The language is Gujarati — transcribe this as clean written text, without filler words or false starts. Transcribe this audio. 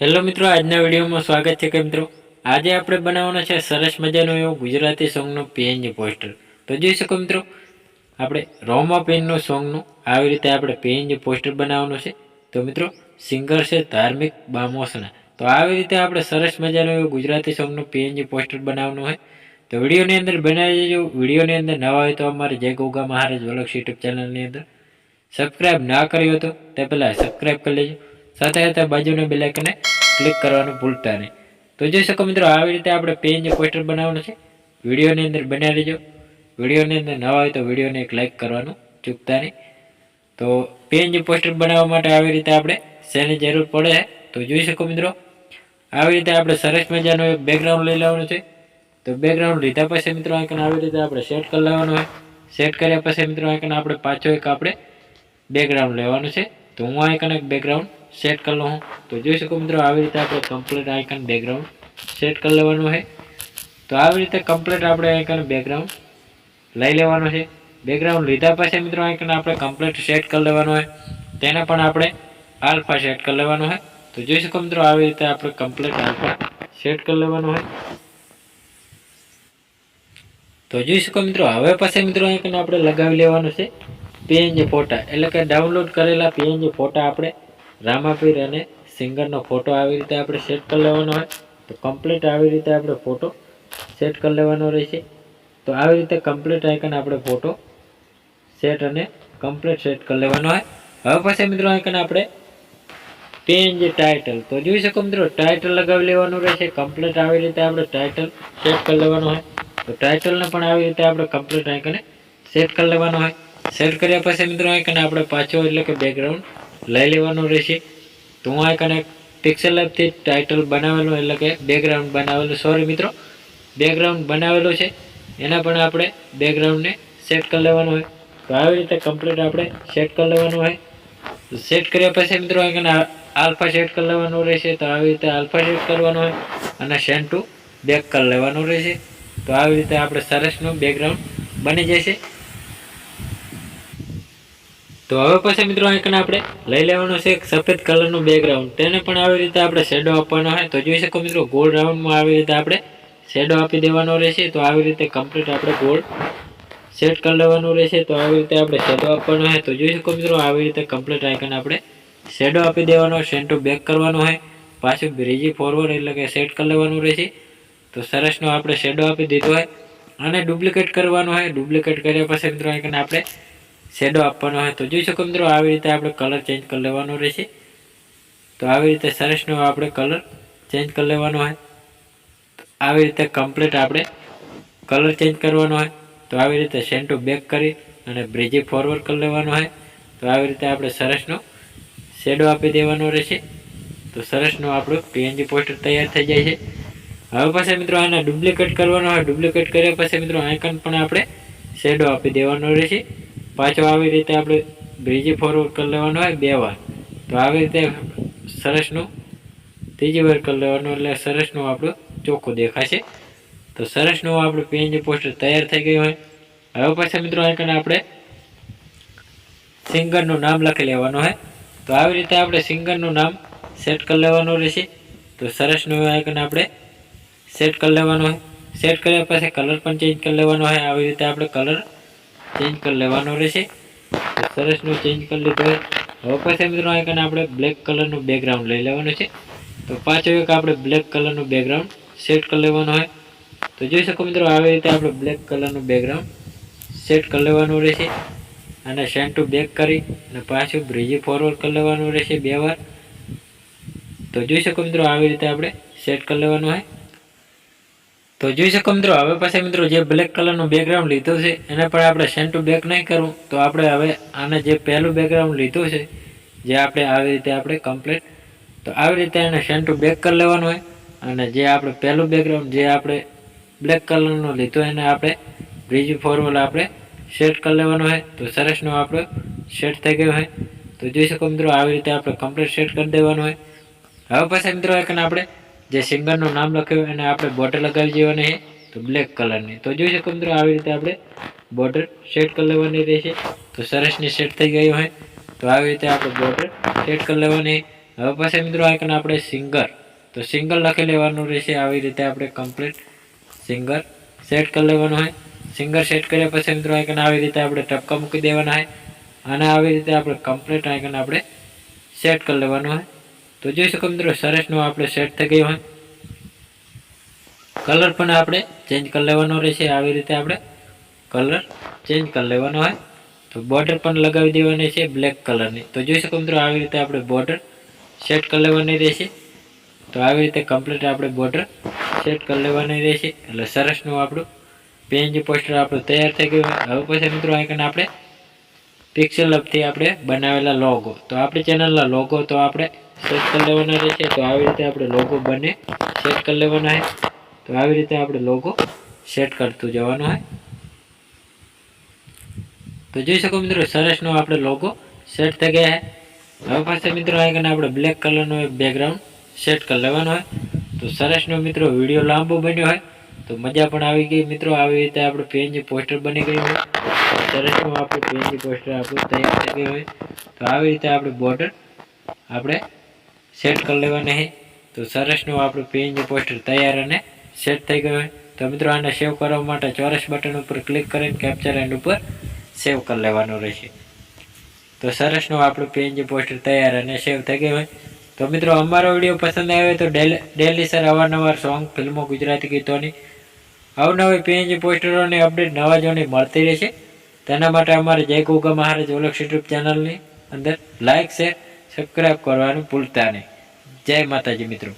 હેલો મિત્રો, આજના વિડીયોમાં સ્વાગત છે કે મિત્રો આજે આપણે બનાવવાનો છે સરસ મજાનો એવો ગુજરાતી સોંગનો પીએનજી પોસ્ટર. તો જોઈ શકો મિત્રો, આપણે રોમા પેનનો સોંગનું આવી રીતે આપણે પીએનજી પોસ્ટર બનાવવાનું છે. તો મિત્રો સિંગર છે ધાર્મિક બામોસના. તો આવી રીતે આપણે સરસ મજાનો એવો ગુજરાતી સોંગનું પીએનજી પોસ્ટર બનાવવાનું હોય તો વિડીયોની અંદર બનાવી દેજો. વિડીયોની અંદર નવા હોય તો અમારે જય ગોગા મહારાજ વ્લોગ્સ યુટ્યુબ ચેનલની અંદર સબસ્ક્રાઇબ ના કર્યો તો તે પહેલાં સબસ્ક્રાઇબ કરી લેજો. સાથે સાથે બાજુના બેલ આઇકનને ક્લિક કરવાનું ભૂલતા નહીં. તો જોઈ શકો મિત્રો, આવી રીતે આપણે પીએનજી પોસ્ટર બનાવવાનું છે. વિડીયોની અંદર બનાવી લેજો. વિડીયોની અંદર નવા હોય તો વિડીયોને એક લાઇક કરવાનું ચૂકતા નહીં. તો પીએનજી પોસ્ટર બનાવવા માટે આવી રીતે આપણે શેની જરૂર પડે છે તો જોઈ શકો મિત્રો, આવી રીતે આપણે સરસ મજાનું એક બેકગ્રાઉન્ડ લઈ લેવાનું છે. તો બેકગ્રાઉન્ડ લીધા પછી મિત્રો આઈકન આવી રીતે આપણે સેટ કરી લેવાનું હોય. સેટ કર્યા પછી મિત્રો આઈકન આપણે પાછો એક આપણે બેકગ્રાઉન્ડ લેવાનું છે. તો હું આઈકન એક બેકગ્રાઉન્ડ સેટ કરી લઉં. તો જોઈ શકો મિત્રો, આવી રીતે આપણે કમ્પ્લીટ આઈકન બેકગ્રાઉન્ડ સેટ કરી લેવાનું છે. તો આવી રીતે કમ્પ્લીટ આપણે આઈકન બેકગ્રાઉન્ડ લઈ લેવાનું છે. બેકગ્રાઉન્ડ લીધા પછી મિત્રો આઈકન આપણે કમ્પ્લીટ સેટ કરી લેવાનું હોય. તેને પણ આપણે આલ્ફા સેટ કરી લેવાનું હોય. તો જોઈ શકો મિત્રો, આવી રીતે આપણે કમ્પ્લીટ આલ્ફા સેટ કરી લેવાનું હોય. તો જોઈ શકો મિત્રો, હવે પછી મિત્રો આઈકન આપણે લગાવી લેવાનું છે પીએનજી ફોટા, એટલે કે ડાઉનલોડ કરેલા પીએનજી ફોટા આપણે રામાપીર અને સિંગરનો ફોટો આવી રીતે આપણે સેટ કરી લેવાનો હોય. તો કમ્પ્લીટ આવી રીતે આપણે ફોટો સેટ કરી લેવાનો રહેશે. તો આવી રીતે કમ્પ્લીટ આઈકન આપણે ફોટો સેટ અને કમ્પ્લીટ સેટ કરી લેવાનો હોય. હવે પછી મિત્રો આઈકન આપણે પીએનજી ટાઇટલ, તો જોઈ શકો મિત્રો ટાઇટલ લગાવી લેવાનું રહેશે. કમ્પ્લીટ આવી રીતે આપણે ટાઇટલ સેટ કરી લેવાનું હોય. તો ટાઇટલને પણ આવી રીતે આપણે કમ્પ્લીટ આઈકને સેટ કરી લેવાનું હોય. સેટ કર્યા પછી મિત્રો આઈકન આપણે પાછો એટલે કે બેકગ્રાઉન્ડ લઈ લેવાનું રહેશે. તો હું આઈકન એક પિક્સેલ લેબથી ટાઇટલ બનાવેલું એટલે કે બેકગ્રાઉન્ડ બનાવેલું, સોરી મિત્રો બેકગ્રાઉન્ડ બનાવેલું છે, એના પણ આપણે બેકગ્રાઉન્ડને સેટ કરી લેવાનું હોય. તો આવી રીતે કમ્પ્લીટ આપણે સેટ કરી લેવાનું હોય. તો સેટ કર્યા પછી મિત્રો આઈકન આલ્ફા સેટ કરી લેવાનું રહેશે. તો આવી રીતે આલ્ફા સેટ કરવાનું હોય અને સેન્ડ ટુ બેક કરી લેવાનું રહેશે. તો આવી રીતે આપણે સરસનું બેકગ્રાઉન્ડ બની જશે. તો હવે પછી મિત્રો આઈકન આપણે લઈ લેવાનું છે એક સફેદ કલરનું બેકગ્રાઉન્ડ, તેને પણ આવી રીતે આપણે શેડો આપવાનો હોય. તો જોઈ શકો મિત્રો, ગોળ રાઉન્ડમાં આવી રીતે આપણે શેડો આપી દેવાનો રહેશે. તો આવી રીતે કમ્પ્લીટ આપણે ગોળ સેટ કરી લેવાનું રહેશે. તો આવી રીતે આપણે શેડો આપવાનો હોય. તો જોઈ શકો મિત્રો, આવી રીતે કમ્પ્લીટ આઈકન આપણે શેડો આપી દેવાનો, સેન્ડ ટુ બેક કરવાનું હોય, પાછું બ્રીજી ફોરવર્ડ એટલે કે સેટ કરી લેવાનું રહેશે. તો સરસનો આપણે શેડો આપી દીધો હોય અને ડુપ્લિકેટ કરવાનો હોય. ડુપ્લિકેટ કર્યા પછી મિત્રો આઈકન આપણે શેડો આપવાનો હોય. તો જોઈ શકો મિત્રો, આવી રીતે આપણે કલર ચેન્જ કરી લેવાનો રહેશે. તો આવી રીતે સરસનો આપણે કલર ચેન્જ કરી લેવાનો હોય. આવી રીતે કમ્પ્લીટ આપણે કલર ચેન્જ કરવાનો હોય. તો આવી રીતે સેન્ડ ટુ બેક કરી અને બ્રીજી ફોરવર્ડ કરી લેવાનો હોય. તો આવી રીતે આપણે સરસનો શેડો આપી દેવાનો રહેશે. તો સરસનો આપણું પીએનજી પોસ્ટર તૈયાર થઈ જાય છે. હવે પછી મિત્રો આને ડુપ્લિકેટ કરવાનો હોય. ડુપ્લિકેટ કર્યા પછી મિત્રો આઈકન પણ આપણે શેડો આપી દેવાનો રહેશે. પાછો આવી રીતે આપણે બ્રીજી ફોરવર્ડ કરી લેવાનો હોય 2 વાર. તો આવી રીતે સરસનું ત્રીજી વાર કરી લેવાનું, એટલે સરસનું આપણું ચોખ્ખું દેખાશે. તો સરસનું આપણું પીએનજી પોસ્ટર તૈયાર થઈ ગયું હોય. હવે પછી મિત્રો આઈકન આપણે સિંગરનું નામ લખી લેવાનું હોય. તો આવી રીતે આપણે સિંગરનું નામ સેટ કરી લેવાનું રહેશે. તો સરસનું આઈકન આપણે સેટ કરી લેવાનું હોય. સેટ કર્યા પછી કલર પણ ચેન્જ કરી લેવાનો હોય. આવી રીતે આપણે કલર ચેન્જ કરી લેવાનો રહેશે. તો સરસનું ચેન્જ કરી લીધું હોય. હવે પછી મિત્રો આઈકન આપણે બ્લેક કલરનું બેકગ્રાઉન્ડ લઈ લેવાનું છે. તો પાછો એક આપણે બ્લેક કલરનું બેકગ્રાઉન્ડ સેટ કરી લેવાનું હોય. તો જોઈ શકો મિત્રો, આવી રીતે આપણે બ્લેક કલરનું બેકગ્રાઉન્ડ સેટ કરી લેવાનું રહેશે અને સેન્ડ ટુ બેક કરી અને પાછું બ્રીજી ફોરવર્ડ કરી લેવાનું રહેશે 2 વાર. તો જોઈ શકો મિત્રો, આવી રીતે આપણે સેટ કરી લેવાનું હોય. તો જોઈ શકો મિત્રો, હવે પછી મિત્રો જે બ્લેક કલરનું બેકગ્રાઉન્ડ લીધું છે એને પણ આપણે સેન્ડ ટુ બેક નહીં કરવું. તો આપણે હવે આને જે પહેલું બેકગ્રાઉન્ડ લીધું છે, જે આપણે આવી રીતે આપણે કમ્પ્લીટ, તો આવી રીતે એને સેન્ડ ટુ બેક કરી લેવાનું હોય. અને જે આપણે પહેલું બેકગ્રાઉન્ડ જે આપણે બ્લેક કલરનું લીધું એને આપણે બ્રીજી ફોરવર્ડ આપણે સેટ કરી લેવાનું હોય. તો સરસનું આપણું સેટ થઈ ગયું હોય. તો જોઈ શકો મિત્રો, આવી રીતે આપણે કમ્પ્લીટ સેટ કરી દેવાનું હોય. હવે પછી મિત્રો આઈકન આપણે જે સિંગરનું નામ લખ્યું એને આપણે બોર્ડર લગાવી દેવાની છે, તો બ્લેક કલરની. તો જોઈ શકો મિત્રો, આવી રીતે આપણે બોર્ડર સેટ કરી લેવાની રહેશે. તો સરસની સેટ થઈ ગઈ હોય. તો આવી રીતે આપણે બોર્ડર સેટ કરી લેવાની. હવે પછી મિત્રો આઈકન આપણે સિંગર, તો સિંગલ લખી લેવાનું રહેશે. આવી રીતે આપણે કમ્પ્લીટ સિંગર સેટ કરી લેવાનું હોય. સિંગર સેટ કર્યા પછી મિત્રો આઈકન આવી રીતે આપણે ટપકા મૂકી દેવાના હોય અને આવી રીતે આપણે કમ્પ્લીટ આઈકન આપણે સેટ કરી લેવાનું હોય. તો જોઈ શકો મિત્રો સરસનું આપણે સેટ થઈ ગયું હોય. કલર પણ આપણે ચેન્જ કરી લેવાનો રહેશે. આવી રીતે આપણે કલર ચેન્જ કરી લેવાનો હોય. તો બોર્ડર પણ લગાવી દેવાની છે બ્લેક કલરની. તો જોઈ શકો મિત્રો આવી રીતે આપણે બોર્ડર સેટ કરી લેવાની રહેશે. તો આવી રીતે કમ્પ્લીટ આપણે બોર્ડર સેટ કરી લેવાની રહેશે. એટલે સરસનું આપણું PNG પોસ્ટર આપણું તૈયાર થઈ ગયું. હવે પછી મિત્રો આઈકન આપણે પિક્સેલ હબથી આપણે બનાવેલા લોગો, તો આપણી ચેનલના લોગો તો આપણે સેટ કરી લેવાના રહેશે. તો આવી રીતે આપણે લોગો બંને સેટ કરી લેવાના હોય. તો આવી રીતે આપણે લોગો સેટ કરતું જવાનું હોય. તો જોઈ શકો મિત્રો સરસનો આપણે લોગો સેટ થઈ ગયા છે. હવે પાછા મિત્રો આઈકન આપણે બ્લેક કલરનો એક બેકગ્રાઉન્ડ સેટ કરી લેવાનો હોય. તો સરસનો મિત્રો વિડીયો લાંબો બન્યો હોય તો મજા પણ આવી ગઈ મિત્રો. આવી રીતે આપણે PNG પોસ્ટર બની ગયું હોય. સરસનું આપણું PNG પોસ્ટર આપણું તૈયાર થઈ ગયું હોય. તો આવી રીતે આપણે બોર્ડર આપણે સેટ કરી લેવાના છે. તો સરસનું આપણું PNG પોસ્ટર તૈયાર અને સેટ થઈ ગયું હોય. તો મિત્રો આને સેવ કરવા માટે ચોરસ બટન ઉપર ક્લિક કરીને કેપ્ચર એન્ડ ઉપર સેવ કરી લેવાનું રહેશે. તો સરસનું આપણું PNG પોસ્ટર તૈયાર અને સેવ થઈ ગયું હોય. તો મિત્રો અમારો વિડીયો પસંદ આવ્યો તો ડેલી સર અવારનવાર સોંગ, ફિલ્મો, ગુજરાતી ગીતોની અવનવી PNG પોસ્ટરોની અપડેટ નવા જોની મળતી રહેશે. તેના માટે અમારે જય ગોગા મહારાજ ઓલખ યુટ્યુબ ચેનલની અંદર લાઇક, શેર, સબસ્ક્રાઈબ કરવાનું ભૂલતા નહીં. જય માતાજી મિત્રો.